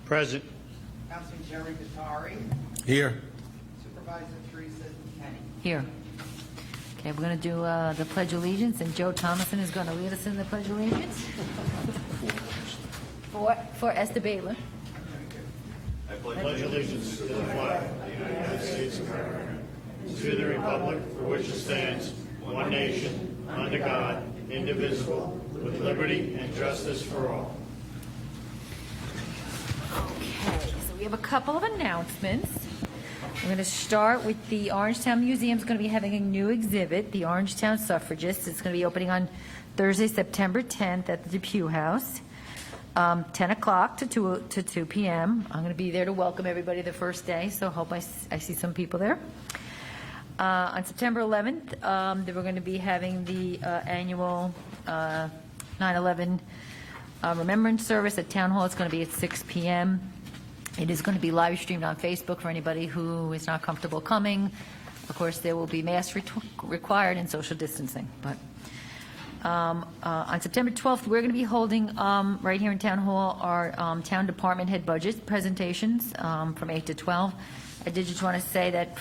Present. Councilman Jerry Vitari. Here. Supervisor Teresa Kenny. Here. Okay, we're going to do the Pledge of Allegiance, and Joe Thomason is going to lead us in the Pledge of Allegiance. For Esther Baylor. I pledge allegiance to the flag of the United States of America, to the republic for which it stands, one nation, under God, indivisible, with liberty and justice for all. Okay, so we have a couple of announcements. We're going to start with the Orangetown Museum is going to be having a new exhibit, the Orangetown Suffragists. It's going to be opening on Thursday, September 10th at the Depew House, 10 o'clock to 2 p.m. I'm going to be there to welcome everybody the first day, so I hope I see some people there. On September 11th, we're going to be having the annual 9/11 Remembrance Service at Town Hall. It's going to be at 6 p.m. It is going to be live streamed on Facebook for anybody who is not comfortable coming. Of course, there will be masks required and social distancing. But on September 12th, we're going to be holding right here in Town Hall our town department head budget presentations from 8 to 12. I did just want to say that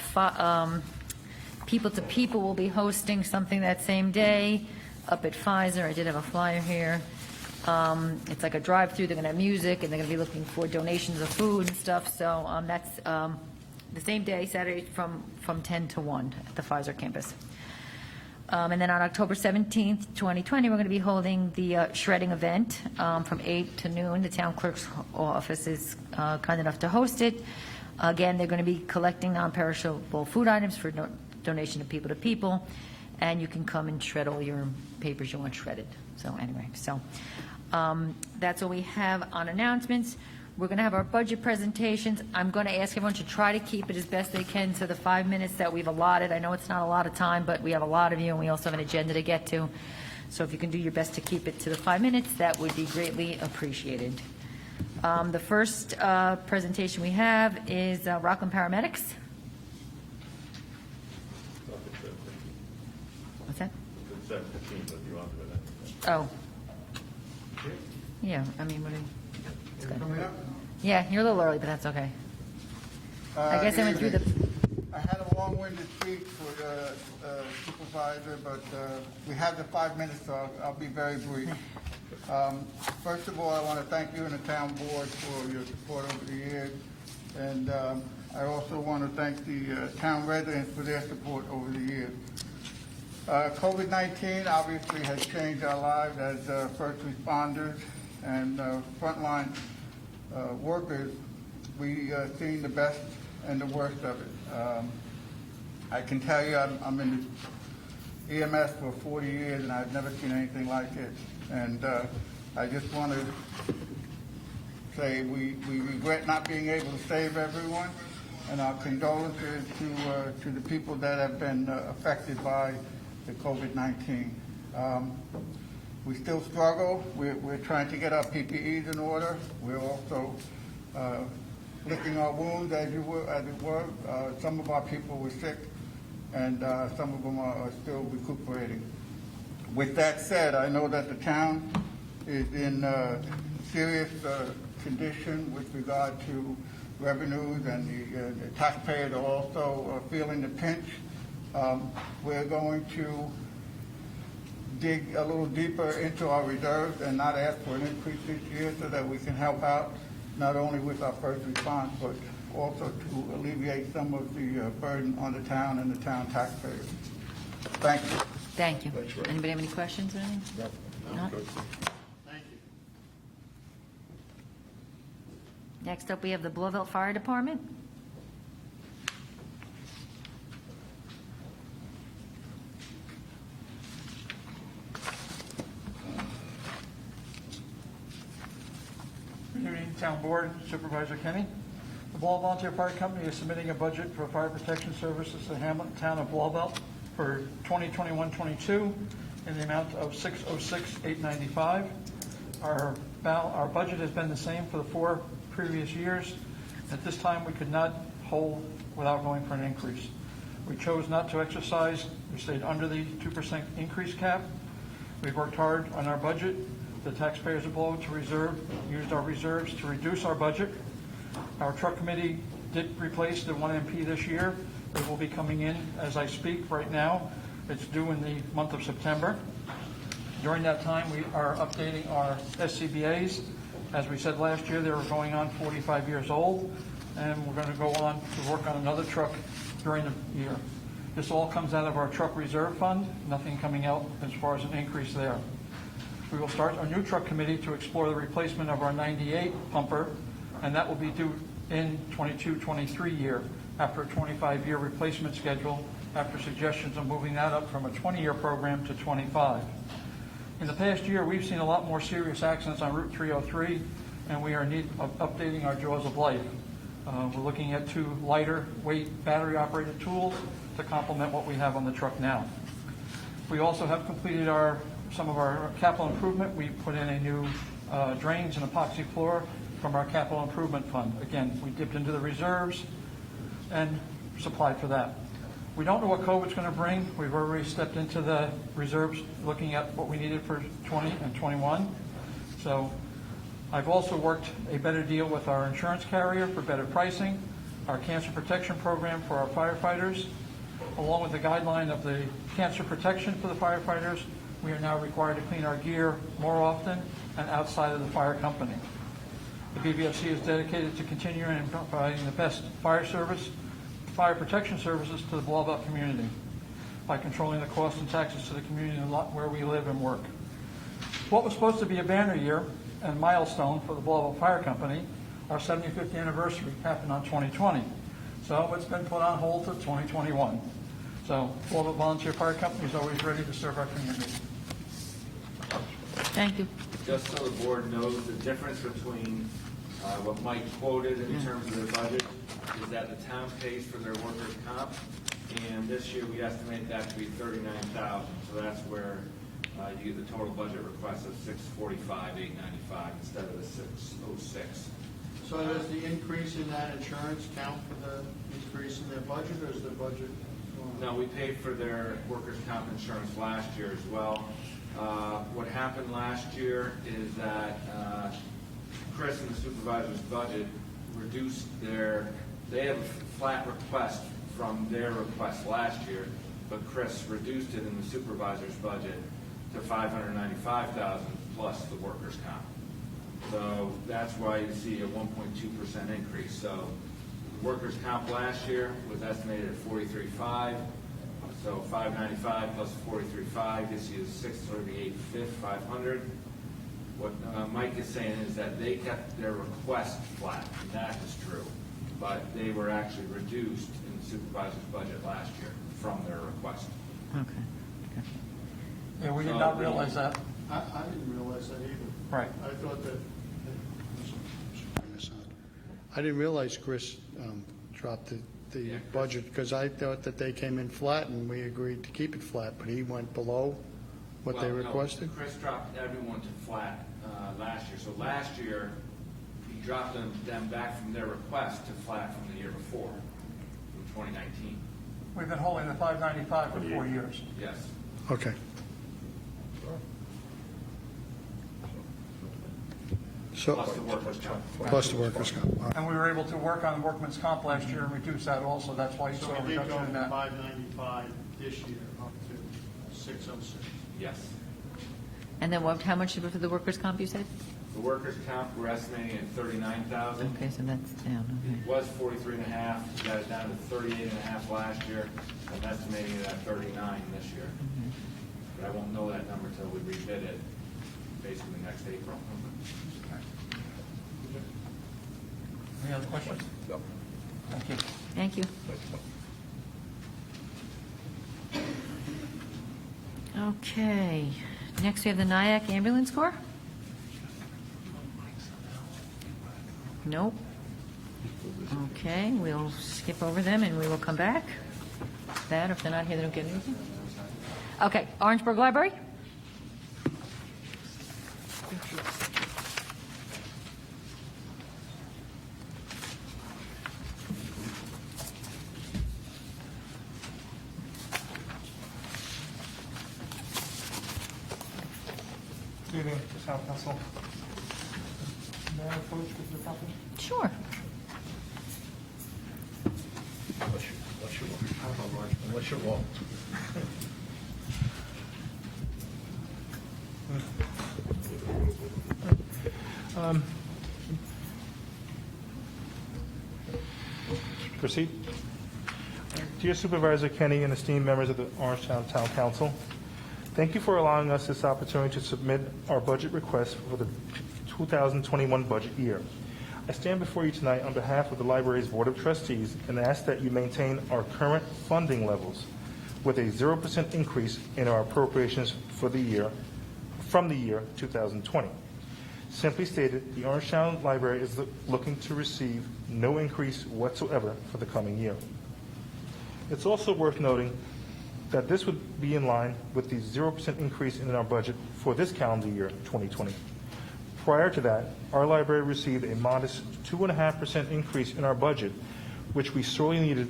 People to People will be hosting something that same day up at Pfizer. I did have a flyer here. It's like a drive-through. They're going to have music, and they're going to be looking for donations of food and stuff. So that's the same day, Saturday, from 10 to 1 at the Pfizer campus. And then on October 17th, 2020, we're going to be holding the shredding event from 8 to noon. The town clerk's office is kind enough to host it. Again, they're going to be collecting non-perishable food items for donation to people, and you can come and shred all your papers you want shredded. So anyway, that's all we have on announcements. We're going to have our budget presentations. I'm going to ask everyone to try to keep it as best they can to the 5 minutes that we've allotted. I know it's not a lot of time, but we have a lot of you, and we also have an agenda to get to. So if you can do your best to keep it to the 5 minutes, that would be greatly appreciated. The first presentation we have is Rockland Paramedics. What's that? Oh. Yeah, I mean, what do you... Coming up? Yeah, you're a little early, but that's okay. I guess I went through the... I had a long-winded speech for the supervisor, but we have the 5 minutes, so I'll be very brief. First of all, I want to thank you and the town board for your support over the years, and I also want to thank the town residents for their support over the years. COVID-19 obviously has changed our lives as first responders and frontline workers. We seen the best and the worst of it. I can tell you I'm in the EMS for 40 years and I've never seen anything like it. And I just want to say we regret not being able to save everyone, and our condolences to the people that have been affected by the COVID-19. We still struggle. We're trying to get our PPEs in order. We're also licking our wounds, as it were. Some of our people were sick, and some of them are still recuperating. With that said, I know that the town is in serious condition with regard to revenues, and the taxpayers are also feeling the pinch. We're going to dig a little deeper into our reserves and not ask for an increase this year so that we can help out not only with our first response, but also to alleviate some of the burden on the town and the town taxpayers. Thank you. Thank you. Anybody have any questions or anything? No. Thank you. Next up, we have the Blauvelt Fire Department. Good evening, Town Board, Supervisor Kenny. The Blauvelt Volunteer Fire Company is submitting a budget for fire protection services to the Hamlet town of Blauvelt for 2021-22 in the amount of $606,895. Our budget has been the same for the 4 previous years. At this time, we could not hold without going for an increase. We chose not to exercise. We stayed under the 2% increase cap. We've worked hard on our budget. The taxpayers of Blauvelt used our reserves to reduce our budget. Our truck committee did replace the one MP this year. It will be coming in as I speak right now. It's due in the month of September. During that time, we are updating our SCBA's. As we said last year, they were going on 45 years old, and we're going to go on to work on another truck during the year. This all comes out of our truck reserve fund, nothing coming out as far as an increase there. We will start a new truck committee to explore the replacement of our 98 pumper, and that will be due in 22-23 year after a 25-year replacement schedule, after suggestions of moving that up from a 20-year program to 25. In the past year, we've seen a lot more serious accidents on Route 303, and we are in need of updating our jaws of life. We're looking at 2 lighter weight battery-operated tools to complement what we have on the truck now. We also have completed some of our capital improvement. We put in a new drains and epoxy floor from our capital improvement fund. Again, we dipped into the reserves and supplied for that. We don't know what COVID's going to bring. We've already stepped into the reserves looking at what we needed for 20 and 21. So I've also worked a better deal with our insurance carrier for better pricing, our cancer protection program for our firefighters. Along with the guideline of the cancer protection for the firefighters, we are now required to clean our gear more often and outside of the fire company. The BVFC is dedicated to continuing providing the best fire protection services to the Blauvelt community by controlling the costs and taxes to the community where we live and work. What was supposed to be a banner year and milestone for the Blauvelt Fire Company, our 75th anniversary, happened on 2020. So it's been put on hold to 2021. So Blauvelt Volunteer Fire Company is always ready to serve our community. Thank you. Just so the board knows, the difference between what Mike quoted in terms of their budget is that the town pays for their workers' comp, and this year we estimate that to be $39,000. So that's where you get the total budget request of $645,895 instead of the $606. So does the increase in that insurance count for the increase in their budget, or is the budget? No, we paid for their workers' comp insurance last year as well. What happened last year is that Chris and the supervisor's budget reduced they have a flat request from their request last year, but Chris reduced it in the supervisor's budget to $595,000 plus the workers' comp. So that's why you see a 1.2% increase. So the workers' comp last year was estimated at $43,500. So $595 plus $43,500 gets you $638,500. What Mike is saying is that they kept their request flat, and that is true. But they were actually reduced in the supervisor's budget last year from their request. Okay. Yeah, we did not realize that. I didn't realize that either. Right. I thought that, I didn't realize Chris dropped the budget, because I thought that they came in flat and we agreed to keep it flat, but he went below what they Well, no, requested? Chris dropped everyone to flat last year. So last year, he dropped them back from their request to flat from the year before, from 2019. We've been holding the 595 for 4 years. Yes. Okay. So, Plus the workers' comp. plus the workers' comp. All right. And we were able to work on workman's comp last year and reduce that also. That's why you saw a reduction in that. 595 this year up to 606. Yes. And then how much for the workers' comp, you said? The workers' comp, we're estimating at $39,000. Okay, so that's down, It was 43.5, we got it down to 38.5 last year. I'm estimating it at 39 this year. But I won't know that number until we rebid it, basically next April. Any other questions? No. Thank you. Thank you. Okay, next we have the Nyack Ambulance Corps. Nope. Okay, we'll skip over them and we will come back. That, if they're not here, they don't get anything. Okay, Orangeburg Library? Good evening, Town Council. May I approach with your company? Sure. Unless you won't. Proceed. Dear Supervisor Kenny and esteemed members of the Orangetown Town Council, thank you for allowing us this opportunity to submit our budget request for the 2021 budget year. I stand before you tonight on behalf of the library's Board of Trustees and ask that you maintain our current funding levels with a 0% increase in our appropriations for the year from the year 2020. Simply stated, the Orangetown Library is looking to receive no increase whatsoever for the coming year. It's also worth noting that this would be in line with the 0% increase in our budget for this calendar year, 2020. Prior to that, our library received a modest 2.5% increase in our budget, which we sorely needed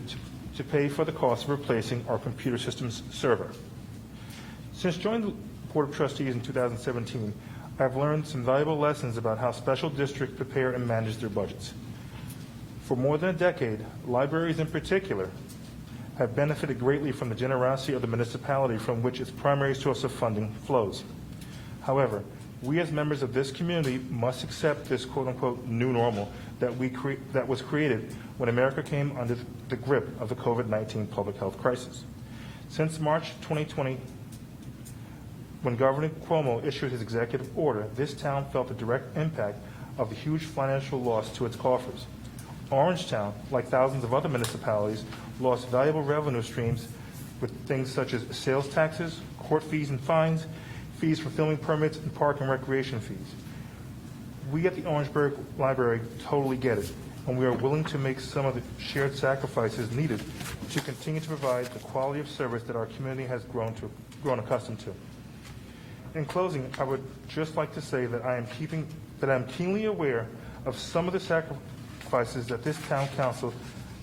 to pay for the cost of replacing our computer systems server. Since joining the Board of Trustees in 2017, I've learned some valuable lessons about how special districts prepare and manage their budgets. For more than a decade, libraries in particular have benefited greatly from the generosity of the municipality from which its primary source of funding flows. However, we as members of this community must accept this quote-unquote new normal that was created when America came under the grip of the COVID-19 public health crisis. Since March 2020, when Governor Cuomo issued his executive order, this town felt the direct impact of the huge financial loss to its coffers. Orangetown, like thousands of other municipalities, lost valuable revenue streams with things such as sales taxes, court fees and fines, fees for filming permits, and park and recreation fees. We at the Orangeburg Library totally get it, and we are willing to make some of the shared sacrifices needed to continue to provide the quality of service that our community has grown accustomed to. In closing, I would just like to say that I am keenly aware of some of the sacrifices that this town council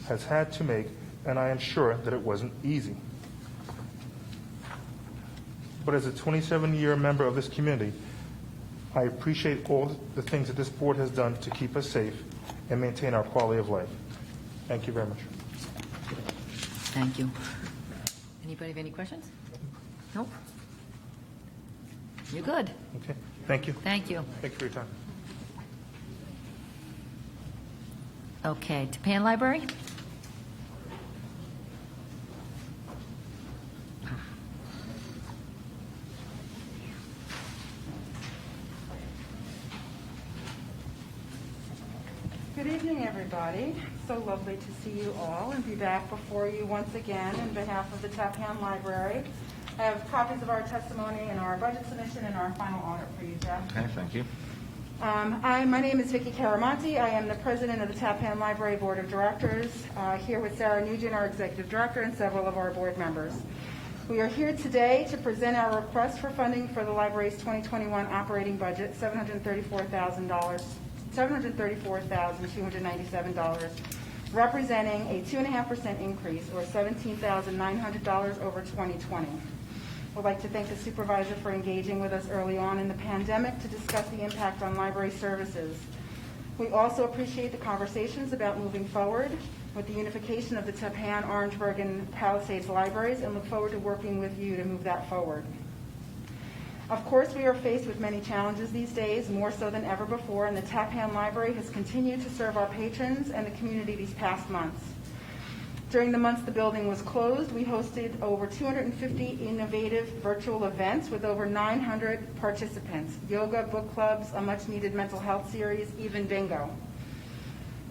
has had to make, and I am sure that it wasn't easy. But as a 27-year member of this community, I appreciate all the things that this board has done to keep us safe and maintain our quality of life. Thank you very much. Thank you. Anybody have any questions? Nope. You're good. Okay. Thank you. Thank you. Thank you for your time. Okay, Tapan Library? Good evening, everybody. So lovely to see you all and be back before you once again on behalf of the Tappan Library. I have copies of our testimony and our budget submission and our final audit for you, Jeff. Okay, thank you. My name is Vicki Caramonte. I am the president of the Tappan Library Board of Directors, here with Sarah Nugent, our executive director, and several of our board members. We are here today to present our request for funding for the library's 2021 operating budget, $734,297, representing a 2.5% increase, or $17,900 over 2020. I'd like to thank the supervisor for engaging with us early on in the pandemic to discuss the impact on library services. We also appreciate the conversations about moving forward with the unification of the Tappan, Orangeburg, and Palisades libraries, and look forward to working with you to move that forward. Of course, we are faced with many challenges these days, more so than ever before, and the Tappan Library has continued to serve our patrons and the community these past months. During the months the building was closed, we hosted over 250 innovative virtual events with over 900 participants, yoga, book clubs, a much-needed mental health series, even bingo.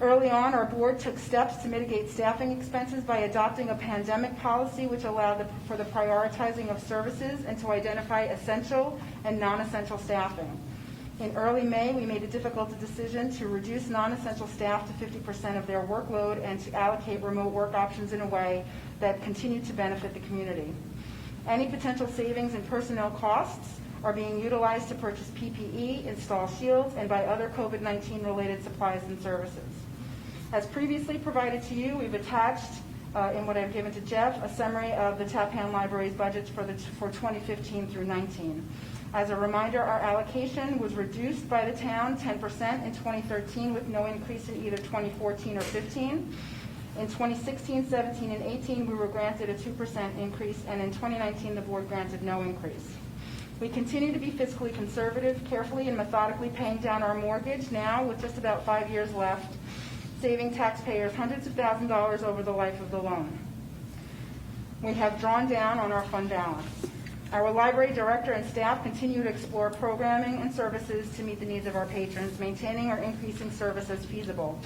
Early on, our board took steps to mitigate staffing expenses by adopting a pandemic policy which allowed for the prioritizing of services and to identify essential and non-essential staffing. In early May, we made a difficult decision to reduce non-essential staff to 50% of their workload and to allocate remote work options in a way that continued to benefit the community. Any potential savings in personnel costs are being utilized to purchase PPE, install shields, and buy other COVID-19 related supplies and services. As previously provided to you, we've attached, in what I've given to Jeff, a summary of the Tappan Library's budgets for 2015 through 19. As a reminder, our allocation was reduced by the town 10% in 2013 with no increase in either 2014 or 15. In 2016, 17, and 18, we were granted a 2% increase, and in 2019, the board granted no increase. We continue to be fiscally conservative, carefully and methodically paying down our mortgage now with just about 5 years left, saving taxpayers hundreds of thousands of dollars over the life of the loan. We have drawn down on our fund balance. Our library director and staff continue to explore programming and services to meet the needs of our patrons, maintaining or increasing service as feasible.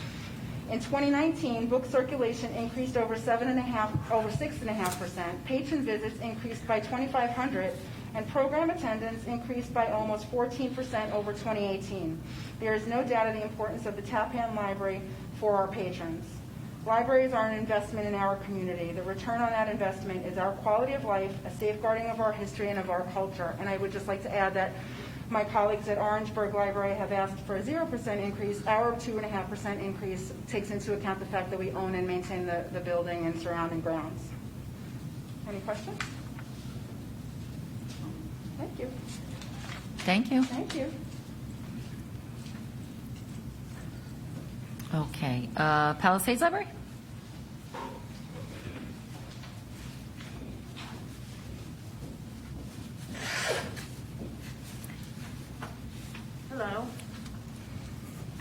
In 2019, book circulation increased over 6.5%, patron visits increased by 2,500, and program attendance increased by almost 14% over 2018. There is no doubt of the importance of the Tappan Library for our patrons. Libraries are an investment in our community. The return on that investment is our quality of life, a safeguarding of our history and of our culture. And I would just like to add that my colleagues at Orangeburg Library have asked for a 0% increase. Our 2.5% increase takes into account the fact that we own and maintain the building and surrounding grounds. Any questions? Thank you. Thank you. Thank you. Okay, Palisades Library? Hello.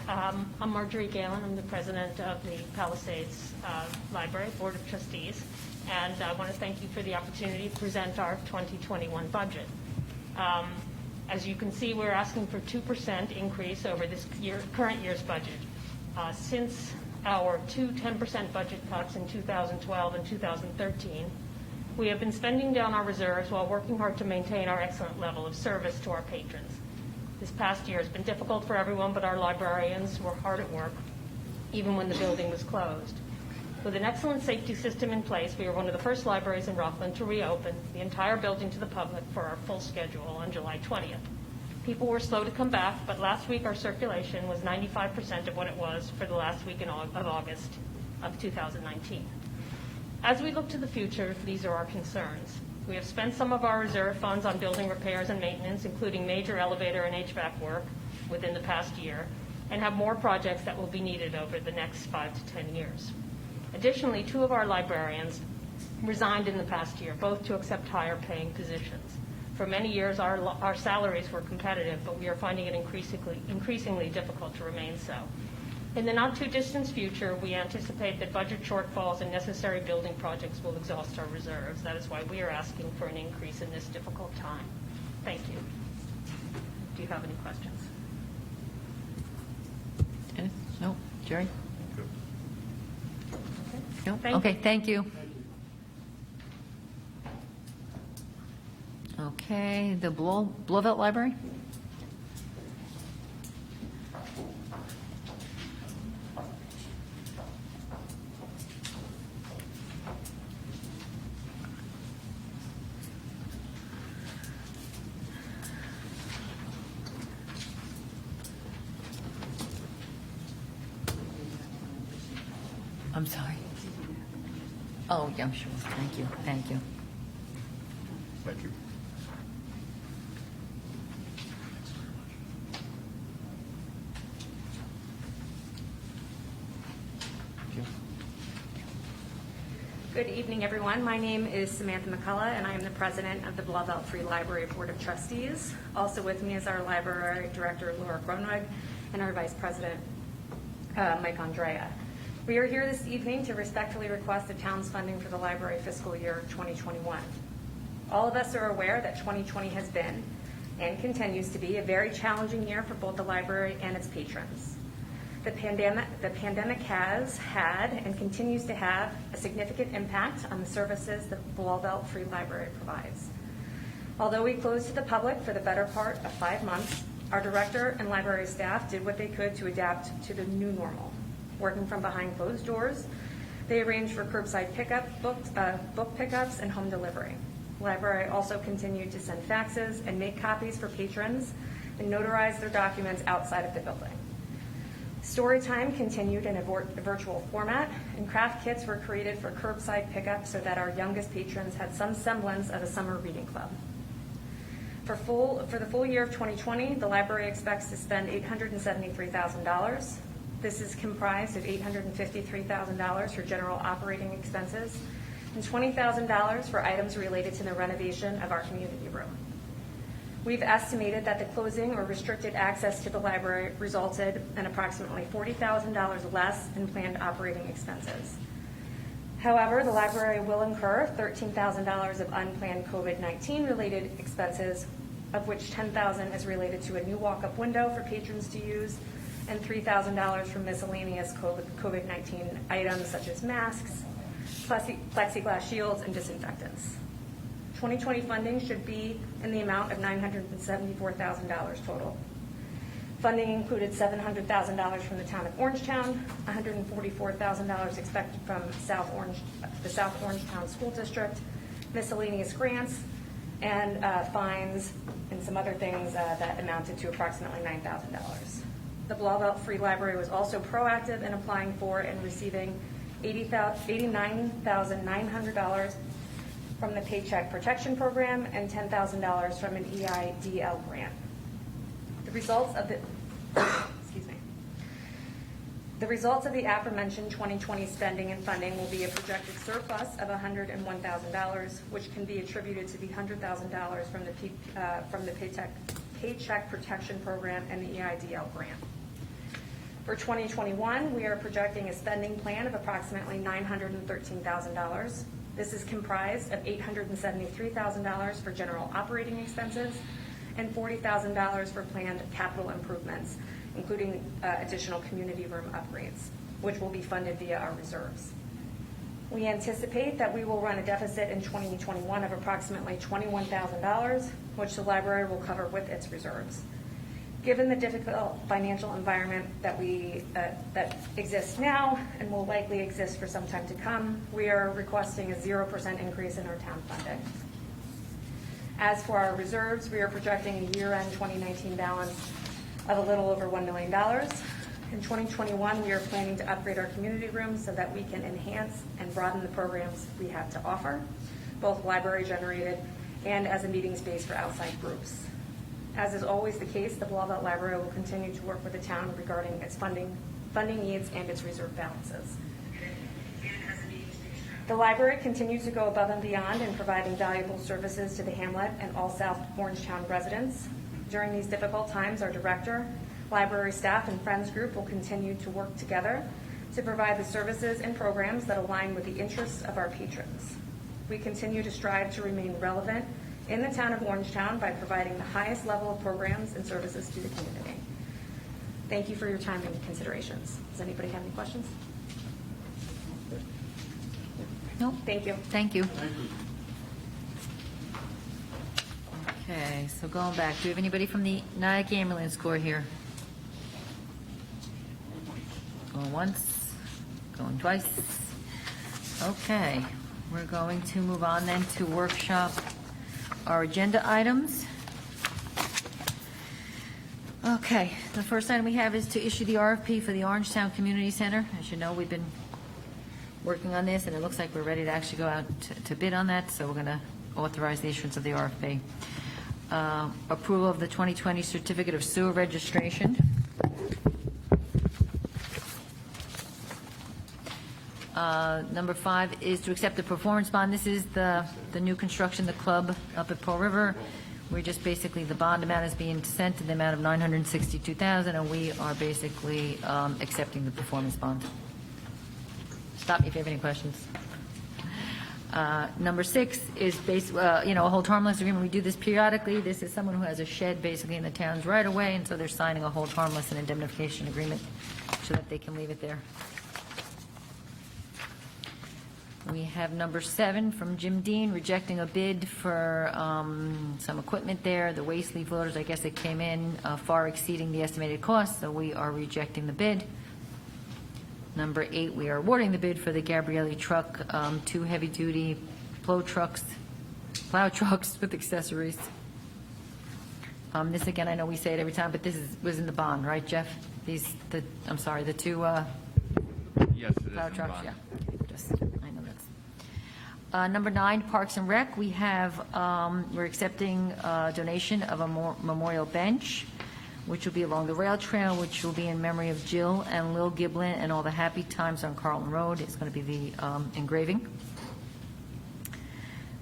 I'm Marjorie Galen. I'm the president of the Palisades Library Board of Trustees, and I want to thank you for the opportunity to present our 2021 budget. As you can see, we're asking for 2% increase over this current year's budget. Since our two 10% budget cuts in 2012 and 2013, we have been spending down our reserves while working hard to maintain our excellent level of service to our patrons. This past year has been difficult for everyone, but our librarians were hard at work, even when the building was closed. With an excellent safety system in place, we were one of the first libraries in Rockland to reopen the entire building to the public for our full schedule on July 20th. People were slow to come back, but last week our circulation was 95% of what it was for the last week of August of 2019. As we look to the future, these are our concerns. We have spent some of our reserve funds on building repairs and maintenance, including major elevator and HVAC work within the past year, and have more projects that will be needed over the next 5 to 10 years. Additionally, 2 of our librarians resigned in the past year, both to accept higher paying positions. For many years, our salaries were competitive, but we are finding it increasingly difficult to remain so. In the not-too-distant future, we anticipate that budget shortfalls and necessary building projects will exhaust our reserves. That is why we are asking for an increase in this difficult time. Thank you. Do you have any questions? No. Jerry? No? Thank you. Okay, thank you. Okay, the Blauvelt Library? I'm sorry. Oh, yeah, I'm sure. Thank you, thank you. Thank you. Good evening, everyone. My name is Samantha McCullough, and I am the president of the Blauvelt Free Library Board of Trustees. Also with me is our library director, Laura Grunweg, and our vice president, Mike Andrea. We are here this evening to respectfully request the town's funding for the library fiscal year 2021. All of us are aware that 2020 has been and continues to be a very challenging year for both the library and its patrons. The pandemic has had and continues to have a significant impact on the services the Blauvelt Free Library provides. Although we closed to the public for the better part of 5 months, our director and library staff did what they could to adapt to the new normal. Working from behind closed doors, they arranged for curbside pickup, book pickups, and home delivery. The library also continued to send faxes and make copies for patrons and notarize their documents outside of the building. Story time continued in a virtual format, and craft kits were created for curbside pickup so that our youngest patrons had some semblance of a summer reading club. For the full year of 2020, the library expects to spend $873,000. This is comprised of $853,000 for general operating expenses and $20,000 for items related to the renovation of our community room. We've estimated that the closing or restricted access to the library resulted in approximately $40,000 less in planned operating expenses. However, the library will incur $13,000 of unplanned COVID-19 related expenses, of which $10,000 is related to a new walk-up window for patrons to use, and $3,000 for miscellaneous COVID-19 items such as masks, plexiglass shields, and disinfectants. 2020 funding should be in the amount of $974,000 total. Funding included $700,000 from the town of Orangetown, $144,000 expected from the South Orangetown School District, miscellaneous grants, and fines and some other things that amounted to approximately $9,000. The Blauvelt Free Library was also proactive in applying for and receiving $89,900 from the Paycheck Protection Program and $10,000 from an EIDL grant. The results of the The results of the aforementioned 2020 spending and funding will be a projected surplus of $101,000, which can be attributed to the $100,000 from the Paycheck Protection Program and the EIDL grant. For 2021, we are projecting a spending plan of approximately $913,000. This is comprised of $873,000 for general operating expenses and $40,000 for planned capital improvements, including additional community room upgrades, which will be funded via our reserves. We anticipate that we will run a deficit in 2021 of approximately $21,000, which the library will cover with its reserves. Given the difficult financial environment that exists now and will likely exist for some time to come, we are requesting a 0% increase in our town funding. As for our reserves, we are projecting a year-end 2019 balance of a little over $1 million. In 2021, we are planning to upgrade our community rooms so that we can enhance and broaden the programs we have to offer, both library-generated and as a meeting space for outside groups. As is always the case, the Blauvelt Library will continue to work with the town regarding its funding needs and its reserve balances. The library continues to go above and beyond in providing valuable services to the hamlet and all South Orangetown residents. During these difficult times, our director, library staff, and Friends Group will continue to work together to provide the services and programs that align with the interests of our patrons. We continue to strive to remain relevant in the town of Orangetown by providing the highest level of programs and services to the community. Thank you for your time and considerations. Does anybody have any questions? No? Thank you. Thank you. Okay, so going back, do we have anybody from the Nyack Ambulance Corps here? Going once, going twice. Okay, we're going to move on then to workshop our agenda items. Okay, the first item we have is to issue the RFP for the Orangetown Community Center. As you know, we've been working on this, and it looks like we're ready to actually go out to bid on that, so we're going to authorize the issuance of the RFP. Approval of the 2020 Certificate of Sewer Registration. Number 5 is to accept the performance bond. This is the new construction, the club up at Pearl River. We're just basically, the bond amount is being sent in the amount of $962,000, and we are basically accepting the performance bond. Stop me if you have any questions. Number 6 is a hold harmless agreement. We do this periodically. This is someone who has a shed basically in the town's right of way, and so they're signing a hold harmless and indemnification agreement so that they can leave it there. We have number 7 from Jim Dean, rejecting a bid for some equipment there. The waste leaf loaders, I guess it came in far exceeding the estimated cost, so we are rejecting the bid. Number 8, we are awarding the bid for the Gabrielli truck, 2 heavy-duty plow trucks with accessories. This, again, I know we say it every time, but this was in the bond, right, Jeff? The 2 Yes, it is plow in trucks, bond. yeah. I know that's. Number 9, Parks and Rec. We have, we're accepting a donation of a memorial bench. which will be along the rail trail, which will be in memory of Jill and Lil Giblin and all the happy times on Carlton Road. It's going to be the engraving.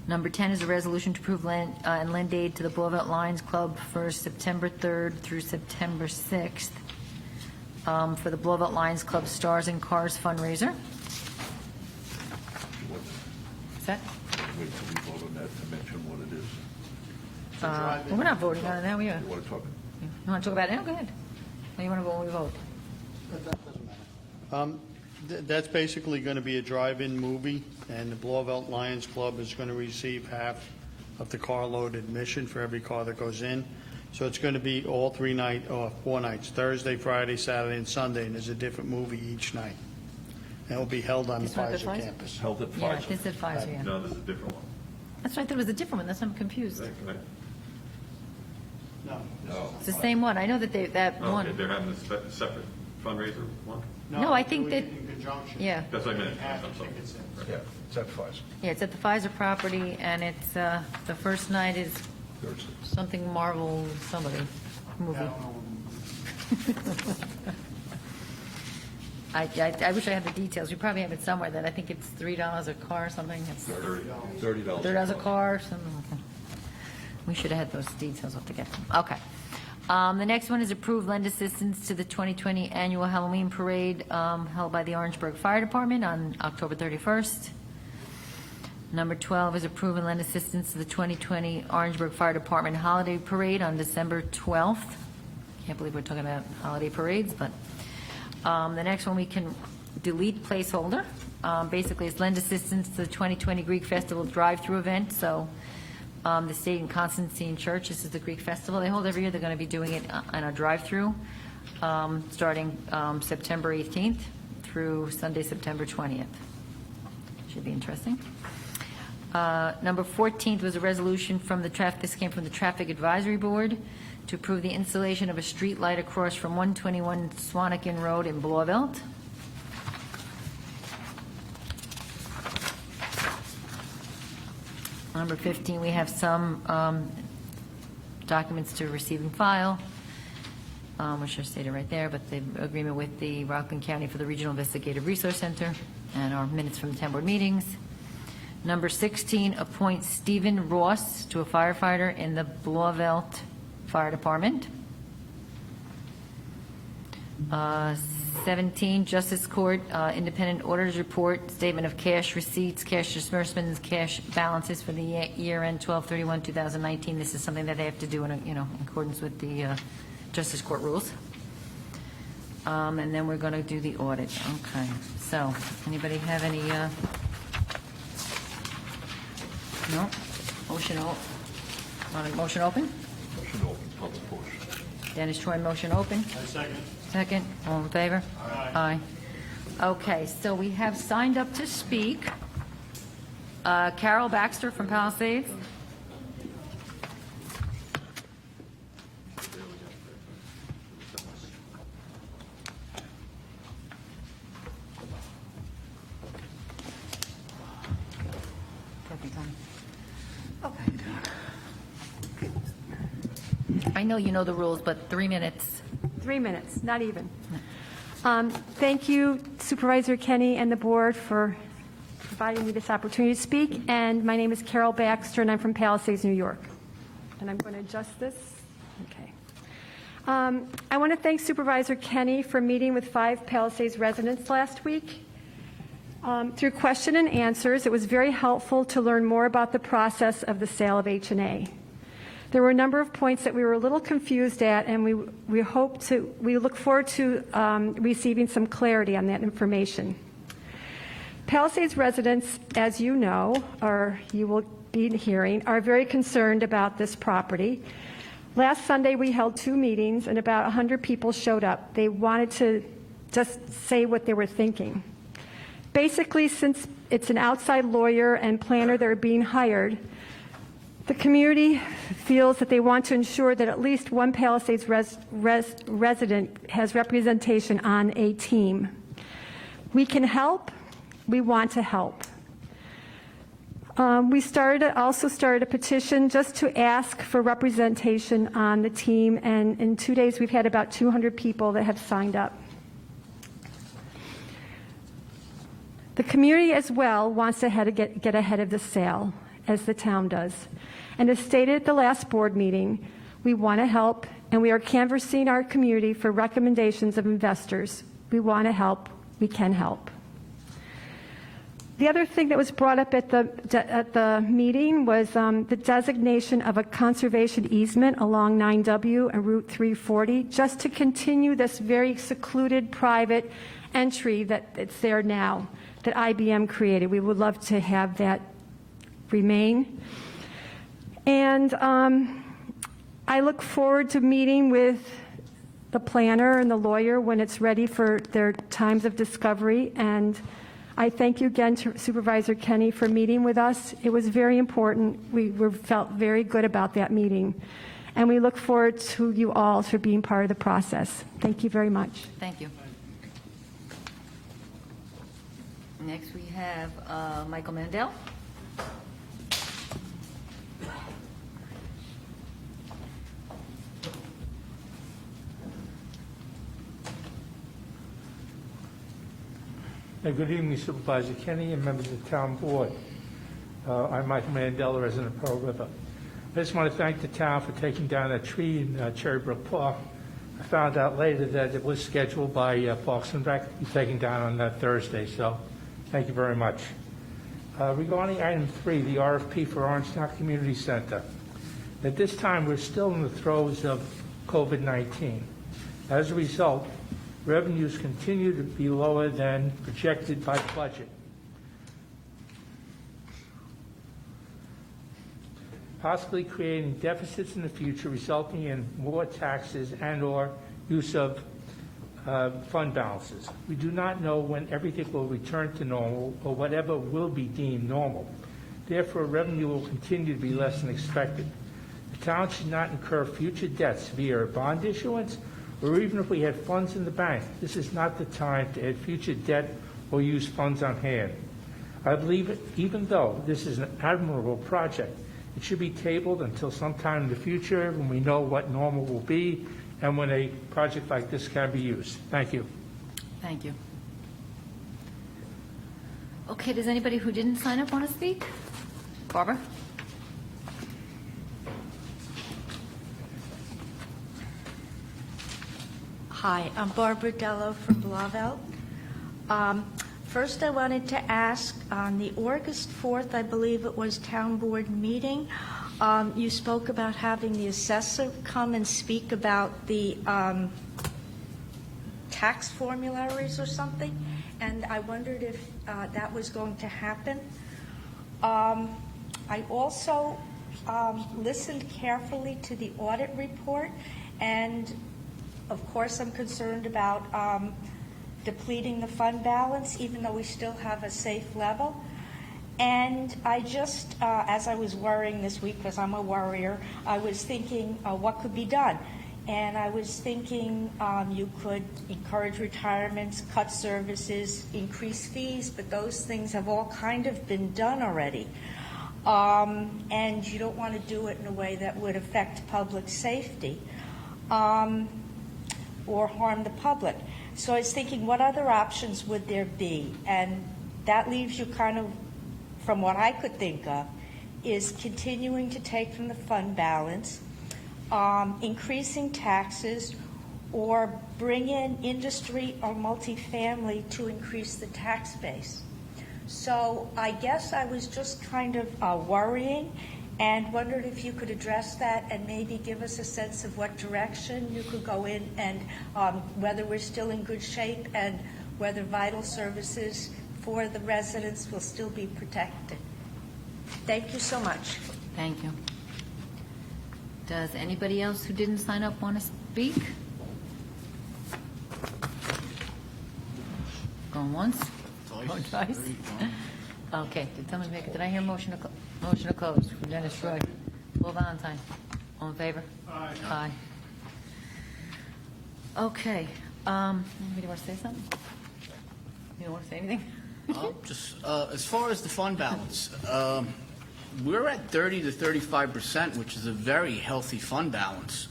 Number 10 is a resolution to approve land and lend aid to the Blauvelt Lions Club for September 3rd through September 6th for the Blauvelt Lions Club Stars and Cars fundraiser. Is that? Wait till we vote on that to mention what it is. Well, we're not voting on it now, we are. You want to talk? You want to talk about it now? Go ahead. Or you want to vote when we vote? That's basically going to be a drive-in movie, and the Blauvelt Lions Club is going to receive half of the carload admission for every car that goes in. So it's going to be all 4 nights, Thursday, Friday, Saturday, and Sunday, and there's a different movie each night. And it will be held on the It's not the Pfizer Pfizer? campus. Held at Yeah, Pfizer. this is Pfizer, yeah. No, there's a different one. That's right, there was a different one, that's why I'm confused. Right? No. No. It's the same one, I know that that Okay, one. they're having a separate fundraiser one? No, I think they're that- doing it in conjunction. Yeah. That's what I meant. Half I'm the sorry. tickets in. Yeah, it's at Pfizer. Yeah, it's at the Pfizer property, and it's, the first night is Thursday. something Marvel, somebody, movie. I don't know. I wish I had the details, we probably have it somewhere, that I think it's $3 a car or something. It's $30. $30 a car, something like that. We should have had those details, I'll have to get them. Okay. The next one is approved lend assistance to the 2020 annual Halloween parade held by the Orangeburg Fire Department on October 31st. Number 12 is approved and lend assistance to the 2020 Orangeburg Fire Department holiday parade on December 12th. Can't believe we're talking about holiday parades, but the next one we can delete placeholder. Basically, it's lend assistance to the 2020 Greek Festival drive-through event. So the State and Constantine Church, this is the Greek festival they hold every year. They're going to be doing it on a drive-through starting September 18th through Sunday, September 20th. Should be interesting. Number 14 was a resolution from the traffic, this came from the Traffic Advisory Board, to approve the installation of a street light across from 121 Swanigan Road in Blauvelt. Number 15, we have some documents to receive and file, which are stated right there, but the agreement with the Rockland County for the Regional Investigative Resource Center, and our minutes from the 10 board meetings. Number 16, appoint Stephen Ross to a firefighter in the Blauvelt Fire Department. 17, Justice Court, Independent Auditors Report, Statement of Cash Receipts, Cash Disbursements, Cash Balances for the year end 12/31/2019. This is something that they have to do in accordance with the Justice Court rules. And then we're going to do the audit. Okay. So, anybody have any? No? Motion want a motion open? Motion open, public portion. Dennis Troy, motion open. I second. Second, all in favor? Aye. Okay, so we have signed up to speak Carol Baxter from Palisades. I know you know the rules, but 3 minutes. 3 minutes, not even. Thank you Supervisor Kenny and the board for providing me this opportunity to speak. And my name is Carol Baxter, and I'm from Palisades, New York. And I'm going to adjust this. Okay. I want to thank Supervisor Kenny for meeting with 5 Palisades residents last week. Through question and answers, it was very helpful to learn more about the process of the sale of H&A. There were a number of points that we were a little confused at, and we look forward to receiving some clarity on that information. Palisades residents, as you know, or you will be hearing, are very concerned about this property. Last Sunday, we held 2 meetings, and about 100 people showed up. They wanted to just say what they were thinking. Basically, since it's an outside lawyer and planner that are being hired, the community feels that they want to ensure that at least one Palisades resident has representation on a team. We can help. We want to help. We also started a petition just to ask for representation on the team, and in 2 days, we've had about 200 people that have signed up. The community as well wants to get ahead of the sale, as the town does. And as stated at the last board meeting, we want to help, and we are canvassing our community for recommendations of investors. We want to help. We can help. The other thing that was brought up at the meeting was the designation of a conservation easement along 9W and Route 340, just to continue this very secluded private entry that's there now, that IBM created. We would love to have that remain. And I look forward to meeting with the planner and the lawyer when it's ready for their times of discovery. And I thank you again to Supervisor Kenny for meeting with us. It was very important. We felt very good about that meeting. And we look forward to you all for being part of the process. Thank you very much. Thank you. Next, we have Michael Mandel. Good evening, Supervisor Kenny and members of the town board. I'm Michael Mandela, resident of Pearl River. I just want to thank the town for taking down that tree in Cherrybrook Park. I found out later that it was scheduled by Parks and Rec to be taken down on that Thursday, so thank you very much. Regarding item 3, the RFP for Orangetown Community Center. At this time, we're still in the throes of COVID-19. As a result, revenues continue to be lower than projected by budget. Possibly creating deficits in the future, resulting in more taxes and/or use of fund balances. We do not know when everything will return to normal or whatever will be deemed normal. Therefore, revenue will continue to be less than expected. The town should not incur future debts via a bond issuance, or even if we had funds in the bank. This is not the time to add future debt or use funds on hand. I believe even though this is an admirable project, it should be tabled until sometime in the future when we know what normal will be and when a project like this can be used. Thank you. Thank you. Okay, does anybody who didn't sign up want to speak? Barbara? Hi, I'm Barbara Dello from Blauvelt. First, I wanted to ask, on the August 4th, I believe it was, town board meeting, you spoke about having the assessor come and speak about the tax formularies or something, and I wondered if that was going to happen. I also listened carefully to the audit report, and of course, I'm concerned about depleting the fund balance, even though we still have a safe level. And I just, as I was worrying this week, because I'm a worrier, I was thinking what could be done. And I was thinking you could encourage retirements, cut services, increase fees, but those things have all kind of been done already. And you don't want to do it in a way that would affect public safety. Or harm the public. So I was thinking, what other options would there be? And that leaves you kind of, from what I could think of, is continuing to take from the fund balance, increasing taxes, or bring in industry or multifamily to increase the tax base. So I guess I was just kind of worrying and wondered if you could address that and maybe give us a sense of what direction you could go in, and whether we're still in good shape and whether vital services for the residents will still be protected. Thank you so much. Thank you. Does anybody else who didn't sign up want to speak? Going once? Going twice? Okay, did I hear motion to close from Dennis Troy? Will Valentine? All in favor? Aye. Aye. Okay, anybody want to say something? You don't want to say anything? Just as far as the fund balance, we're at 30 to 35%, which is a very healthy fund balance.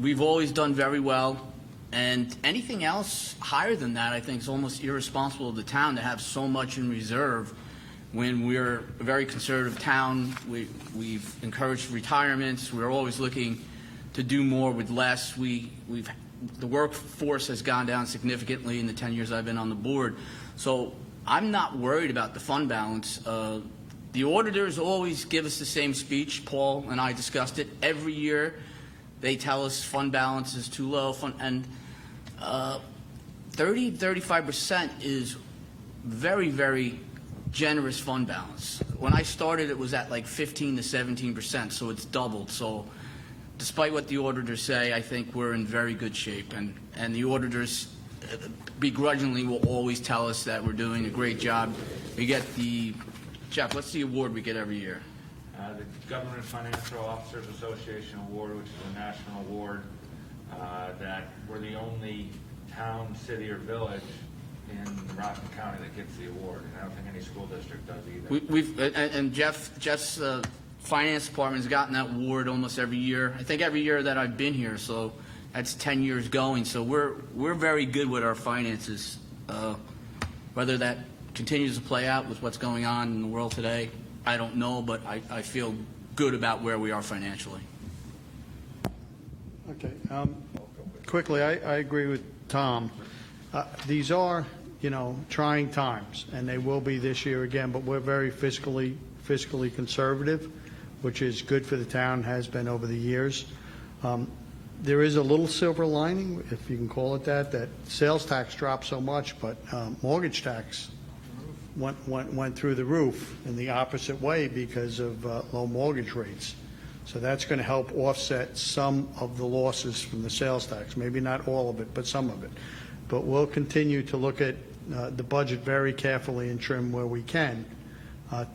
We've always done very well, and anything else higher than that, I think, is almost irresponsible of the town to have so much in reserve when we're a very conservative town. We've encouraged retirements. We're always looking to do more with less. The workforce has gone down significantly in the 10 years I've been on the board. So I'm not worried about the fund balance. The auditors always give us the same speech. Paul and I discussed it. Every year they tell us fund balance is too low. 30, 35% is very, very generous fund balance. When I started, it was at like 15 to 17%, so it's doubled. So despite what the auditors say, I think we're in very good shape. And the auditors begrudgingly will always tell us that we're doing a great job. We get Jeff, what's the award we get every year? The Government Financial Officers Association Award, which is a national award, that we're the only town, city, or village in Rockland County that gets the award, and I don't think any school district does either. Jeff's finance department has gotten that award almost every year. I think every year that I've been here, so that's 10 years going. So we're very good with our finances. Whether that continues to play out with what's going on in the world today, I don't know, but I feel good about where we are financially. Okay. Quickly, I agree with Tom. These are, trying times, and they will be this year again, but we're very fiscally conservative, which is good for the town, has been over the years. There is a little silver lining, if you can call it that sales tax dropped so much, but mortgage tax went through the roof in the opposite way because of low mortgage rates. So that's going to help offset some of the losses from the sales tax. Maybe not all of it, but some of it. But we'll continue to look at the budget very carefully and trim where we can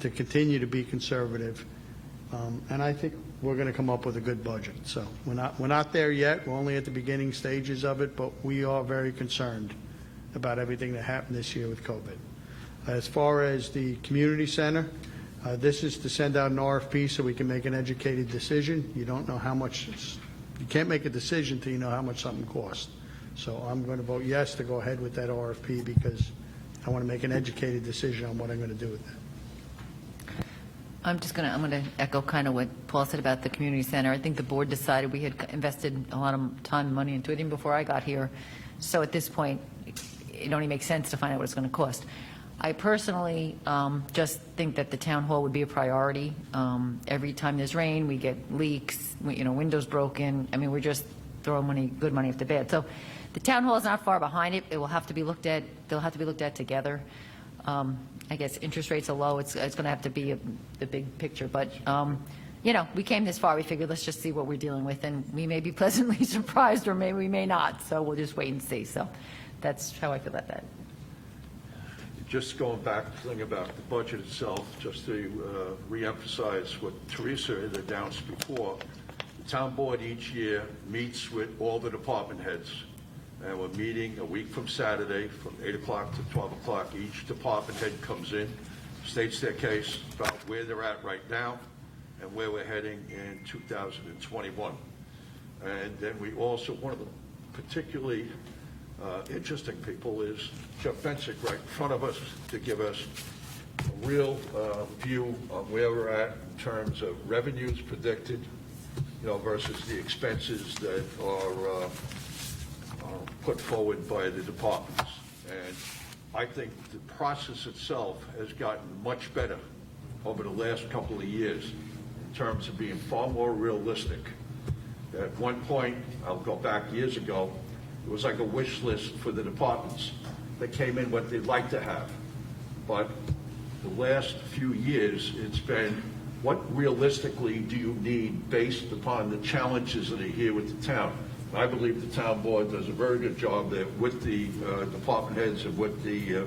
to continue to be conservative. And I think we're going to come up with a good budget. So we're not there yet. We're only at the beginning stages of it, but we are very concerned about everything that happened this year with COVID. As far as the community center, this is to send out an RFP so we can make an educated decision. You don't know how much, you can't make a decision until you know how much something costs. So I'm going to vote yes to go ahead with that RFP because I want to make an educated decision on what I'm going to do with that. I'm going to echo kind of what Paul said about the community center. I think the board decided we had invested a lot of time and money into it even before I got here. So at this point, it only makes sense to find out what it's going to cost. I personally just think that the town hall would be a priority. Every time there's rain, we get leaks, windows broken. I mean, we're just throwing good money after bad. So the town hall is not far behind it. It will have to be looked at. They'll have to be looked at together. I guess interest rates are low. It's going to have to be the big picture. But, we came this far. We figured let's just see what we're dealing with. And we may be pleasantly surprised or maybe we may not. So we'll just wait and see. So that's how I feel about that. Just going back to the thing about the budget itself, just to reemphasize what Teresa had announced before, the town board each year meets with all the department heads, and we're meeting a week from Saturday from 8 o'clock to 12 o'clock. Each department head comes in, states their case about where they're at right now and where we're heading in 2021. And then we also, one of the particularly interesting people is Jeff Bensick right in front of us to give us a real view on where we're at in terms of revenues predicted, versus the expenses that are put forward by the departments. And I think the process itself has gotten much better over the last couple of years in terms of being far more realistic. At one point, I'll go back years ago, it was like a wish list for the departments. They came in what they'd like to have. But the last few years, it's been, what realistically do you need based upon the challenges that are here with the town? And I believe the town board does a very good job there with the department heads and with the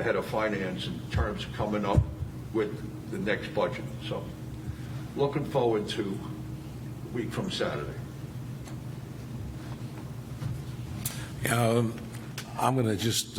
head of finance in terms of coming up with the next budget. So looking forward to a week from Saturday. I'm going to just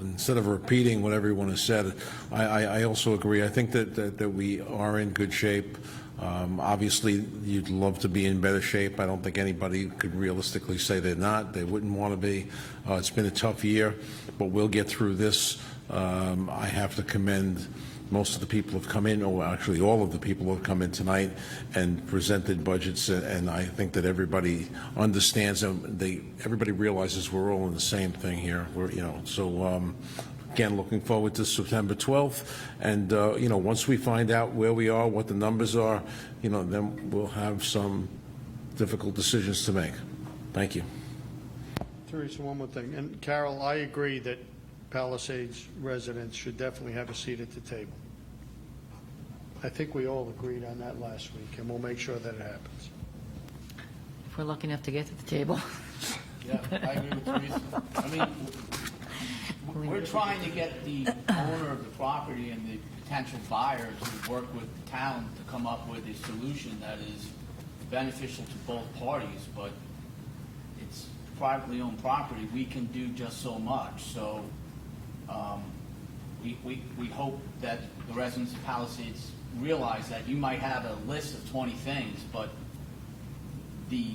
instead of repeating what everyone has said, I also agree. I think that we are in good shape. Obviously, you'd love to be in better shape. I don't think anybody could realistically say they're not. They wouldn't want to be. It's been a tough year, but we'll get through this. I have to commend most of the people who have come in, or actually all of the people who have come in tonight and presented budgets, and I think that everybody understands them. Everybody realizes we're all in the same thing here. Again, looking forward to September 12th, and once we find out where we are, what the numbers are, then we'll have some difficult decisions to make. Thank you. Teresa, one more thing. And Carol, I agree that Palisades residents should definitely have a seat at the table. I think we all agreed on that last week, and we'll make sure that it happens. If we're lucky enough to get to the table. Yeah, I agree with Teresa. I mean, we're trying to get the owner of the property and the potential buyers to work with the town to come up with a solution that is beneficial to both parties, but it's privately owned property. We can do just so much. So we hope that the residents of Palisades realize that you might have a list of 20 things, but the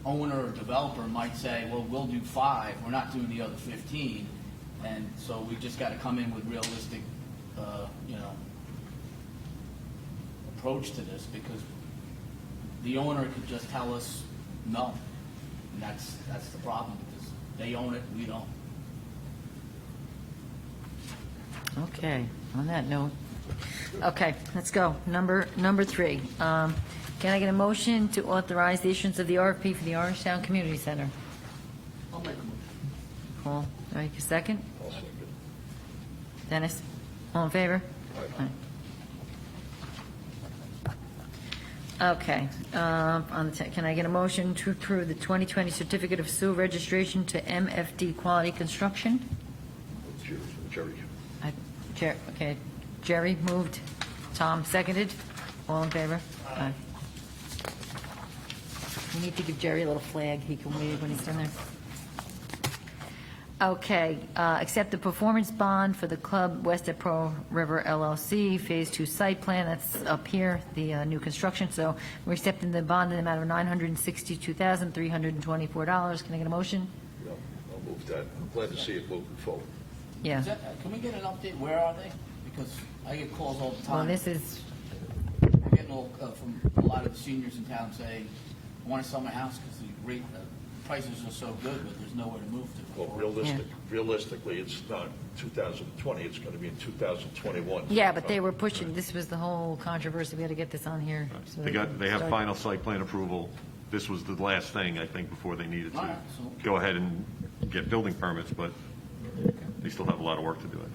owner or developer might say, well, we'll do 5, we're not doing the other 15, and so we just got to come in with realistic, approach to this, because the owner could just tell us no, and that's the problem, because they own it, we don't. Okay, on that note. Okay, let's go. Number 3. Can I get a motion to authorize the issuance of the RFP for the Orangetown Community Center? I'll make a motion. Paul, all right, a second? I'll second. Dennis, all in favor? Aye. Aye. Okay, can I get a motion to approve the 2020 Certificate of Sewer Registration to MFD Quality Construction? Jerry. Okay, Jerry moved, Tom seconded, all in favor? Aye. We need to give Jerry a little flag, he can wave when he's done there. Okay, accept the performance bond for the Club West at Pearl River LLC, Phase 2 site plan, that's up here, the new construction, so we're accepting the bond in the amount of $962,324. Can I get a motion? No, I'll move that. I'm glad to see it moving forward. Yeah. Can we get an update? Where are they? Because I get calls all the time. Well, this is, I'm getting from a lot of the seniors in town saying, I want to sell my house because the prices are so good, but there's nowhere to move to. Well, realistically, it's not 2020, it's going to be in 2021. yeah, but they were pushing, this was the whole controversy, we had to get this on here. So They have start- final site plan approval. This was the last thing, I think, before they needed All to right, so- go ahead and get building permits, but they still have a lot of work to do, I think.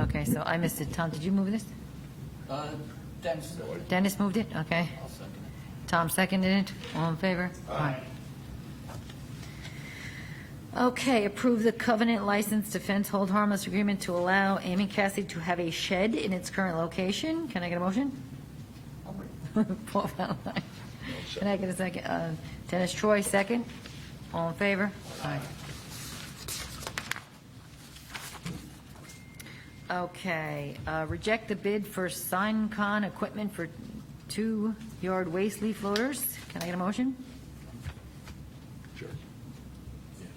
Okay, so I missed it. Tom, did you move this? Dennis, Dennis moved it? Okay. I'll second it. Tom seconded it. All in favor? Aye. Okay, approve the covenant license defense hold harmless agreement to allow Amy Cassie to have a shed in its current location. Can I get a motion? Paul Valentine. Can I get a second? Dennis Troy, second. All in favor? Aye. Okay, reject the bid for SignCon equipment for 2-yard waste leaf loaders. Can I get a motion? Sure.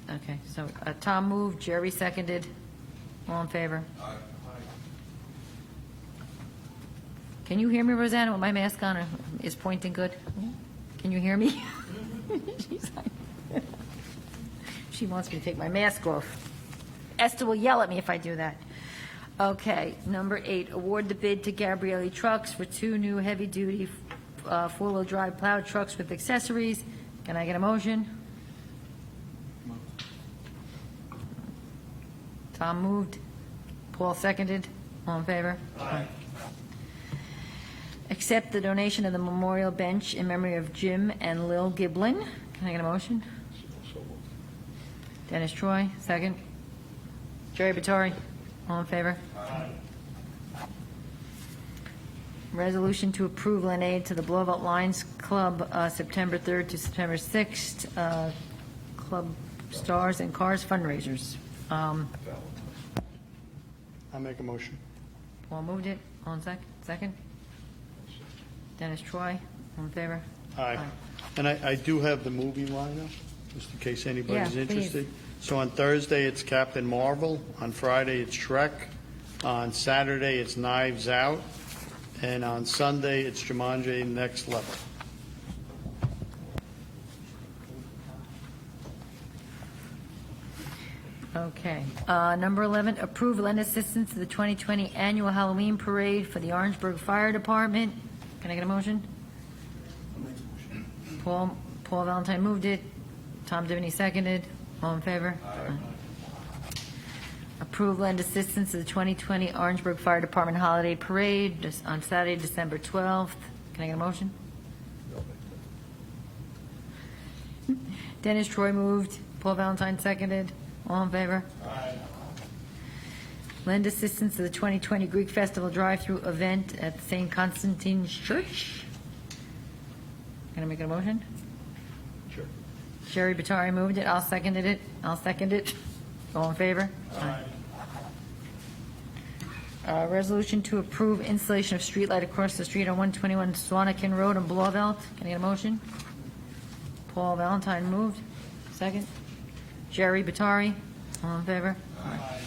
Okay, so Tom moved, Jerry seconded. All in favor? Aye. Can you hear me, Rosanna, with my mask on? Is pointing good? Can you hear me? She's like, she wants me to take my mask off. Esther will yell at me if I do that. Okay, number 8, award the bid to Gabrielli Trucks for 2 new heavy-duty 4-wheel drive plow trucks with accessories. Can I get a motion? Tom moved. Paul seconded. All in favor? Aye. Accept the donation of the memorial bench in memory of Jim and Lil Giblin. Can I get a motion? So moved. Dennis Troy, second. Jerry Battori, all in favor? Aye. Resolution to approve lemonade to the Blowout Lions Club, September 3rd to September 6th, Club Stars and Cars fundraisers. I make a motion. Paul moved it. All in second? Dennis Troy, all in favor? Aye. And I do have the movie lineup, just in case anybody's Yeah, please. interested. So on Thursday, it's Captain Marvel. On Friday, it's Shrek. On Saturday, it's Knives Out. And on Sunday, it's Jumanji Next Level. Okay. Number 11, approve lend assistance to the 2020 annual Halloween parade for the Orangeburg Fire Department. Can I get a motion? Paul Valentine moved it. Tom Divany seconded. All in favor? Aye. Approve lend assistance to the 2020 Orangeburg Fire Department Holiday Parade on Saturday, December 12th. Can I get a motion? Dennis Troy moved. Paul Valentine seconded. All in favor? Aye. Lend assistance to the 2020 Greek Festival drive-through event at St. Constantine's Church. Can I make a motion? Sure. Sherry Batari moved it. I'll second it. All in favor? Aye. Resolution to approve installation of streetlight across the street on 121 Swanakin Road in Blauvelt. Can I get a motion? Paul Valentine moved. Second. Jerry Batari. All in favor? Aye.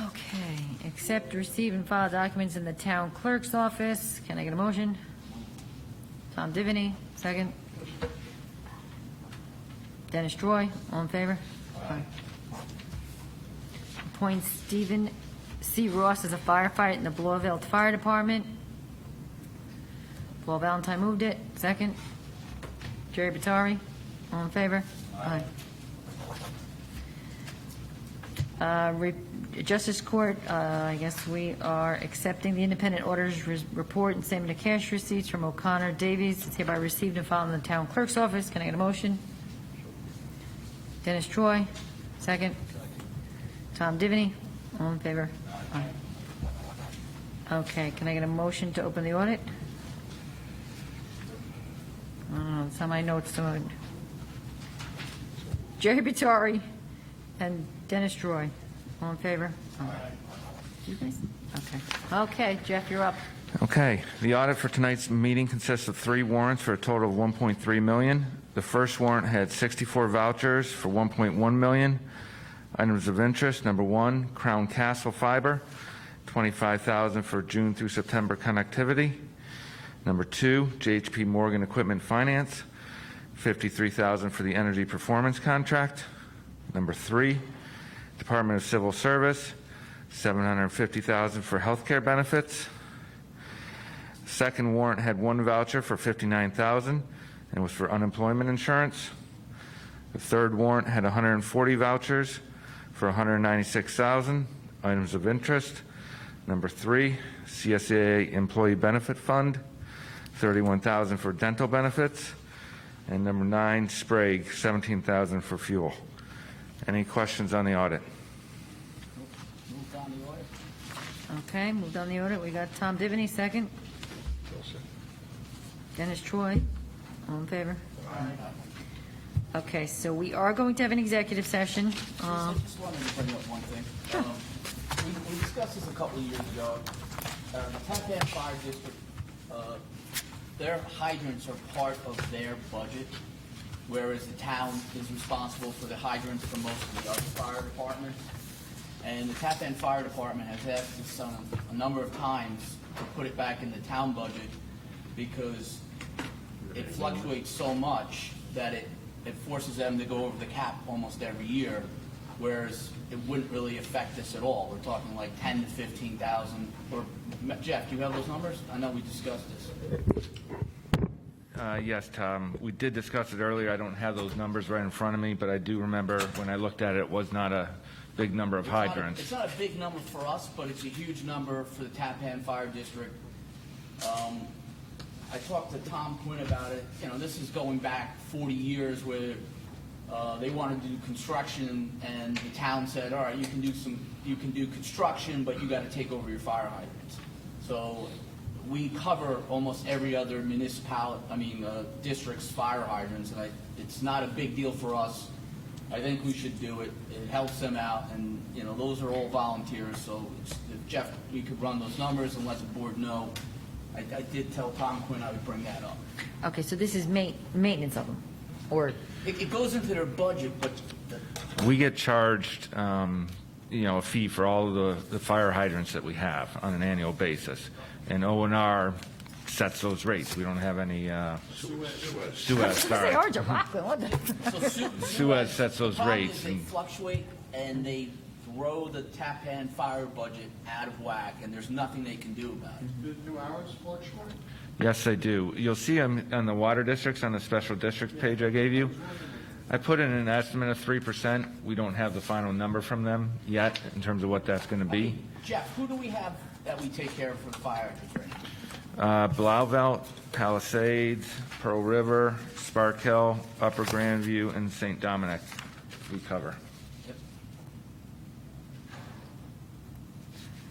Okay. Accept, receive, and file documents in the town clerk's office. Can I get a motion? Tom Divany. Second. Dennis Troy. All in favor? Aye. Appoint Stephen C. Ross as a firefighter in the Blauvelt Fire Department. Paul Valentine moved it. Second. Jerry Batari. All in favor? Aye. Justice Court, I guess we are accepting the independent auditor's report and statement of cash receipts from O'Connor Davies. It's hereby received and filed in the town clerk's office. Can I get a motion? Dennis Troy. Second. Tom Divany. All in favor? Aye. Okay, can I get a motion to open the audit? I don't know, some of my notes don't. Jerry Batari and Dennis Troy. All in favor? You guys? Okay. Okay, Jeff, you're up. Okay. The audit for tonight's meeting consists of 3 warrants for a total of $1.3 million. The first warrant had 64 vouchers for $1.1 million. Items of interest, number 1, Crown Castle Fiber, $25,000 for June through September connectivity. Number 2, JHP Morgan Equipment Finance, $53,000 for the energy performance contract. Number 3, Department of Civil Service, $750,000 for healthcare benefits. Second warrant had 1 voucher for $59,000 and was for unemployment insurance. The third warrant had 140 vouchers for $196,000. Items of interest. Number 3, CSAA Employee Benefit Fund, $31,000 for dental benefits. And number 9, Sprague, $17,000 for fuel. Any questions on the audit? Moved on the audit. Okay, moved on the audit. We got Tom Divany, second. Dennis Troy. All in favor? Okay, so we are going to have an executive session. I just wanted to bring up one thing. We discussed this a couple of years ago. The Tappan Fire District, their hydrants are part of their budget, whereas the town is responsible for the hydrants for most of the other fire departments. And the Tappan Fire Department has asked us a number of times to put it back in the town budget because it fluctuates so much that it forces them to go over the cap almost every year, whereas it wouldn't really affect us at all. We're talking like 10 to 15,000. Or Jeff, do you have those numbers? I know we discussed this. Yes, Tom. We did discuss it earlier. I don't have those numbers right in front of me, but I do remember when I looked at it, it was not a big number of hydrants. It's not a big number for us, but it's a huge number for the Tappan Fire District. I talked to Tom Quinn about it. You know, this is going back 40 years where they wanted to do construction, and the town said, all right, you can do construction, but you got to take over your fire hydrants. So we cover almost every other district's fire hydrants, and it's not a big deal for us. I think we should do it. It helps them out, and, you know, those are all volunteers, so if Jeff, we could run those numbers and let the board know. I did tell Tom Quinn I would bring that up. Okay, so this is maintenance of them, or, It goes into their budget, but We get charged, a fee for all of the fire hydrants that we have on an annual basis. And O&R sets those rates. We don't have any, Suez, say sorry. Orange or Rockland, what the? Suez sets those the problem rates. is they and- fluctuate, and they throw the Tappan fire budget out of whack, and there's nothing they can do about it. Do ours fluctuate? Yes, they do. You'll see them on the water districts, on the special districts page I gave you. I put in an estimate of 3%. We don't have the final number from them yet in terms of what that's going to be. Jeff, who do we have that we take care of for the fire hydrants right now? Blauvelt, Palisades, Pearl River, Spark Hill, Upper Grandview, and St. Dominic we cover.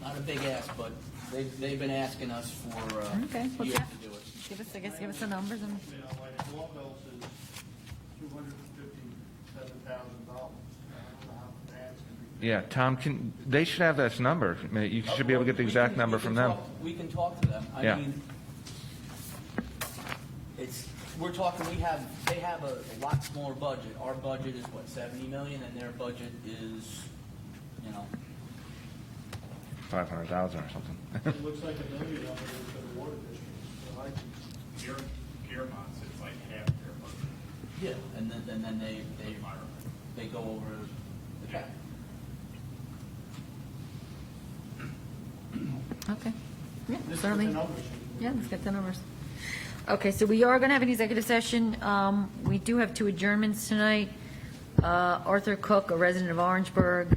Not a big ask, but they've been asking us for Okay, well, years Jeff, to do it. give us the numbers and. You know, like Blofeld says, $257,000. I don't know how that's gonna be. Yeah, Tom, they should have that number. You should be able to get the exact number from them. We can talk to them. Yeah. I mean, we're talking, they have a lot smaller budget. Our budget is what, 70 million, and their budget is, 500,000 or something. It looks like $1 million of it is for the water district. So Piermont's, it's like half their budget. yeah, and then they go over the cap. Okay. Yeah, This is certainly. the numbers. Yeah, let's get the numbers. Okay, so we are going to have an executive session. We do have 2 adjournments tonight. Arthur Cook, a resident of Orangeburg,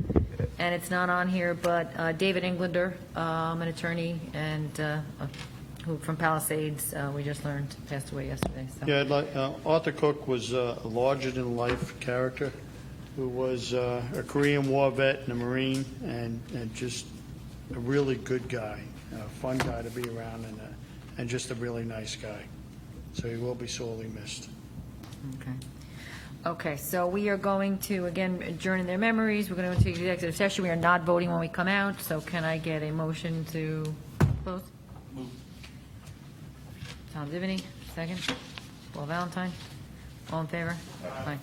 and it's not on here, but David Englander, an attorney, and who from Palisades, we just learned passed away yesterday. So. Yeah, Arthur Cook was a larger-than-life character who was a Korean War vet and a Marine, and just a really good guy, a fun guy to be around, and just a really nice guy. So he will be sorely missed. Okay. Okay, so we are going to, again, adjourn in their memories. We're going to go into executive session. We are not voting when we come out, so can I get a motion to close? Move. Tom Divany, second. Paul Valentine, all in favor? Aye.